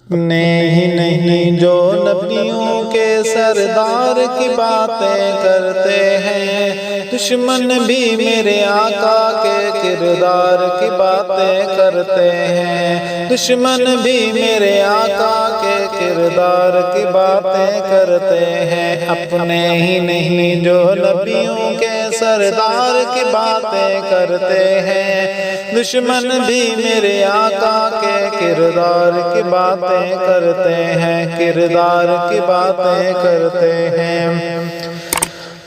اپنے ہی نہیں جو نبیوں کے سردار کی باتیں کرتے ہیں، دشمن بھی میرے آقا کے کردار کی باتیں کرتے ہیں، دشمن بھی میرے آقا کے کردار کی باتیں کرتے ہیں۔ اپنے ہی نہیں جو نبیوں کے سردار کی باتیں کرتے ہیں، دشمن بھی میرے آقا کے کردار کی باتیں کرتے ہیں، کردار کی باتیں کرتے ہیں۔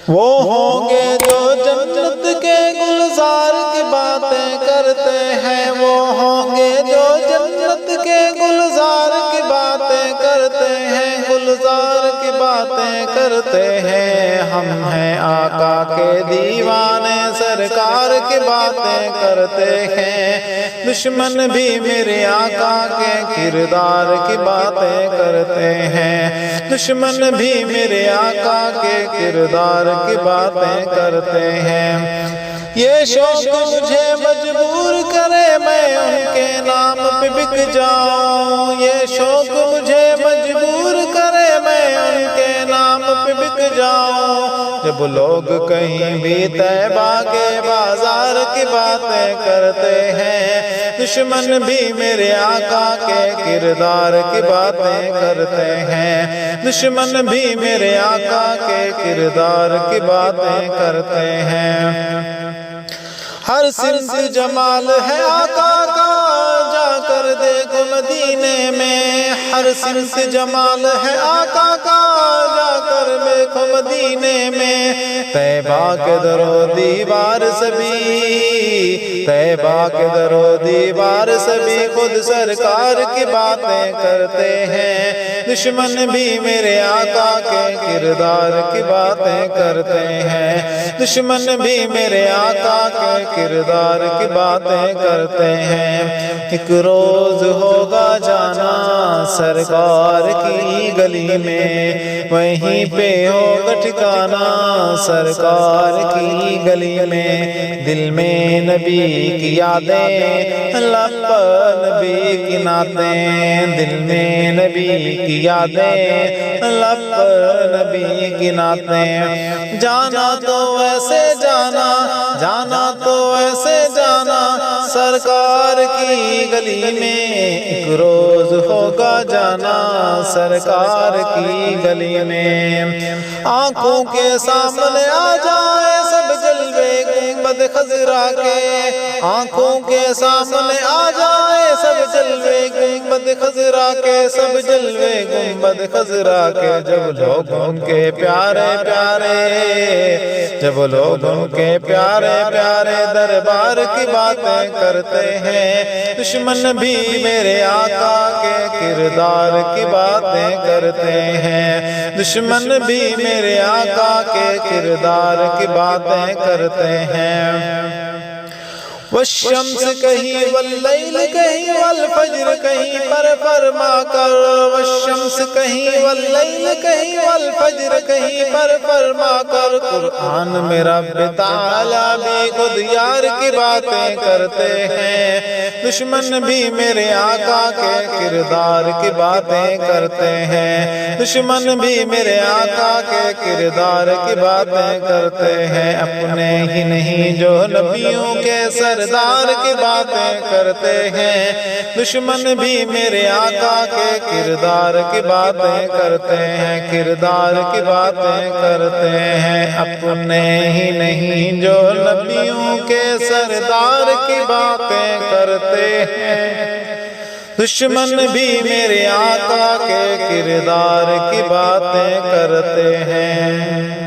وہ ہوں گے جو جنت کے گلزار کی باتیں کرتے ہیں، وہ ہوں گے جو جنت کے گلزار کی باتیں کرتے ہیں، گلزار کی باتیں کرتے ہیں۔ ہم ہیں آقا کے دیوانے، سرکار کی باتیں کرتے ہیں، دشمن بھی میرے آقا کے کردار کی باتیں کرتے ہیں، دشمن بھی میرے آقا کے کردار کی باتیں کرتے ہیں۔ یہ شوق مجھے مجبور کرے میں ان کے نام پہ بک جاؤں، یہ شوق مجھے مجبور کرے میں ان کے نام پہ بک جاؤں۔ جب لوگ کہیں بھی طیبہ کے بازار کی باتیں کرتے ہیں، دشمن بھی میرے آقا کے کردار کی باتیں کرتے ہیں، دشمن بھی میرے آقا کے کردار کی باتیں کرتے ہیں۔ ہر صنف جمال ہے آقا کا، جا کر دیکھو مدینے میں، ہر صنف جمال ہے آقا کا، جا کر دیکھو مدینے میں۔ طیبہ کے در و دیوار سبھی، طیبہ کے در و دیوار سبھی خود سرکار کی باتیں کرتے ہیں، دشمن بھی میرے آقا کے کردار کی باتیں کرتے ہیں، دشمن بھی میرے آقا کے کردار کی باتیں کرتے ہیں۔ ایک روز ہوگا جانا سرکار کی گلی میں، وہیں پہ ہوگا ٹھکانا سرکار کی گلی میں۔ دل میں نبی کی یادیں، لب پر نبی کی نعتیں، دل میں نبی کی یادیں، لب پر نبی کی نعتیں۔ جانا تو ایسے جانا، جانا تو ایسے جانا سرکار کی گلی میں، ایک روز ہوگا جانا سرکار کی گلی میں۔ آنکھوں کے سامنے آ جائے سب جلوے گنبد خضرا کے، آنکھوں کے سامنے آ جائے سب جلوے گنبد خضرا کے، سب جلوے گنبد خضرا کے۔ جب لوگ ان کے پیارے پیارے، جب لوگ ان کے پیارے پیارے دربار کی باتیں کرتے ہیں، دشمن بھی میرے آقا کے کردار کی باتیں کرتے ہیں، دشمن بھی میرے آقا کے کردار کی باتیں کرتے ہیں۔ والشمس کہیں واللیل کہیں والفجر کہیں پر فرما کر، والشمس کہیں واللیل کہیں والفجر کہیں پر فرما کر۔ قرآن میں رب تعالیٰ بھی خود یار کی باتیں کرتے ہیں، دشمن بھی میرے آقا کے کردار کی باتیں کرتے ہیں، دشمن بھی میرے آقا کے کردار کی باتیں کرتے ہیں۔ اپنے ہی نہیں جو نبیوں کے سردار کی باتیں کرتے ہیں، دشمن بھی میرے آقا کے کردار کی باتیں کرتے ہیں، کردار کی باتیں کرتے ہیں۔ اپنے ہی نہیں جو نبیوں کے سردار کی باتیں کرتے ہیں، دشمن بھی میرے آقا کے کردار کی باتیں کرتے ہیں۔